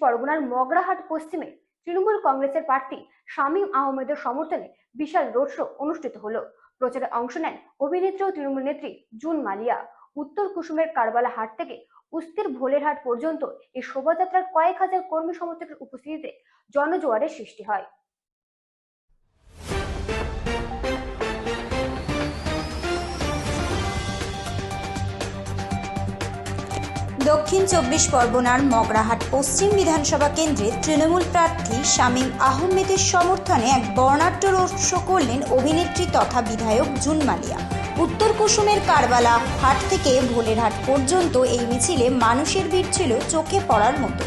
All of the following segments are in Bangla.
পরগনার মগরাহাট পশ্চিমে তৃণমূল কংগ্রেসের প্রার্থী শামীম আহমেদের সমর্থনে বিশাল রোড শো অনুষ্ঠিত হলো। প্রচারে অংশ নেন অভিনেত্রী ও তৃণমূল নেত্রী জুন মালিয়া। উত্তর কুসুমের কারবালা হাট থেকে উস্তির ভোলেরহাট পর্যন্ত এই শোভাযাত্রার কয়েক হাজার কর্মী সমর্থকের উপস্থিতিতে জনজোয়ারের সৃষ্টি হয়। দক্ষিণ ২৪ পরগনার মগরাহাট পশ্চিম বিধানসভা কেন্দ্রে তৃণমূল প্রার্থী শামীম আহমেদের সমর্থনে এক বর্ণাঢ্য রোড শো করলেন অভিনেত্রী তথা বিধায়ক জুন মালিয়া। উত্তর কুসুমের কারবালা হাট থেকে ভোলেরহাট পর্যন্ত এই মিছিলে মানুষের ভিড় ছিল চোখে পড়ার মতো।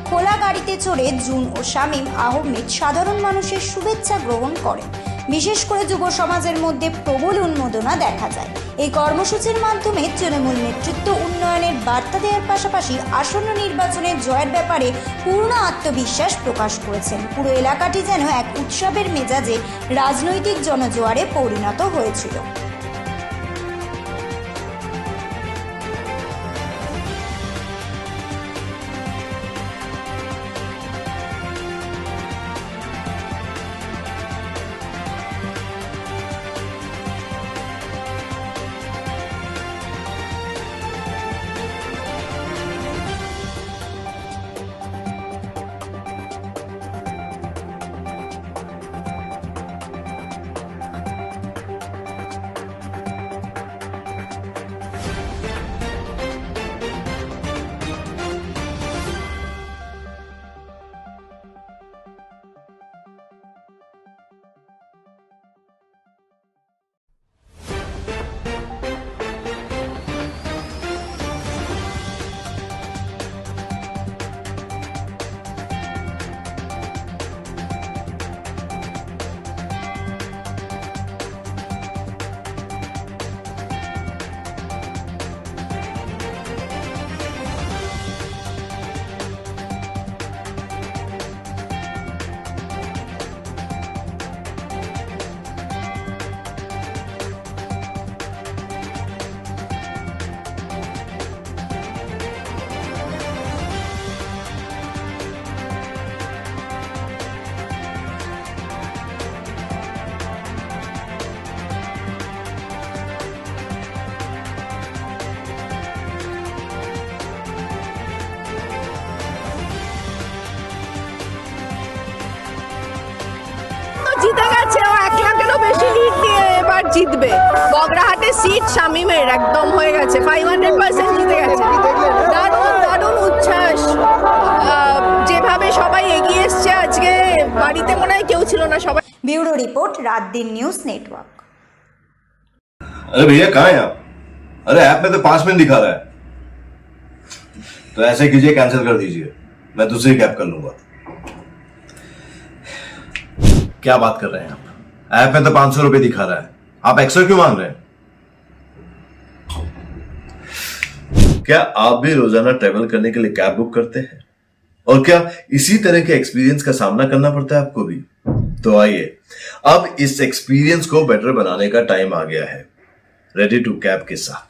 খোলা গাড়িতে চড়ে জুন ও শামীম আহমেদ সাধারণ মানুষের শুভেচ্ছা গ্রহণ করেন। বিশেষ করে যুব সমাজের মধ্যে প্রবল উন্মাদনা দেখা যায়। এই কর্মসূচির মাধ্যমে তৃণমূল নেতৃত্ব উন্নয়নের বার্তা দেওয়ার পাশাপাশি আসন্ন নির্বাচনে জয়ের ব্যাপারে পূর্ণ আত্মবিশ্বাস প্রকাশ করেছেন। পুরো এলাকাটি যেন এক উৎসবের মেজাজে রাজনৈতিক জনজোয়ারে পরিণত হয়েছিল। জিতে গেছে, ও 1 লাখেরও বেশি লিড দিয়ে এবার জিতবে। মগরাহাটে সিট শামীমের একদম হয়ে গেছে, 500% জিতে গেছে। দারুণ দারুণ উচ্ছ্বাস, যেভাবে সবাই এগিয়ে এসছে আজকে, বাড়িতে মনে হয় কেউ ছিল না সবাই। ব্যুরো রিপোর্ট, রাত দিন নিউজ নেটওয়ার্ক। अरे भैया कहाँ हैं आप? अरे ऐप में तो 5 मिनट दिखा रहा है। तो ऐसे कीजिए, कैंसिल कर दीजिए, मैं दूसरी कैब कर लूंगा। क्या बात कर रहे हैं आप? ऐप में तो 500 रुपए दिखा रहा है, आप एक्स्ट्रा क्यों मांग रहे हैं? क्या आप भी रोजाना ट्रेवल करने के लिए कैब बुक करते हैं? और क्या इसी तरह के एक्सपीरियंस का सामना करना पड़ता है आपको भी? तो आइए, अब इस एक्सपीरियंस को बेटर बनाने का टाइम आ गया है। रेडी टू कैब के साथ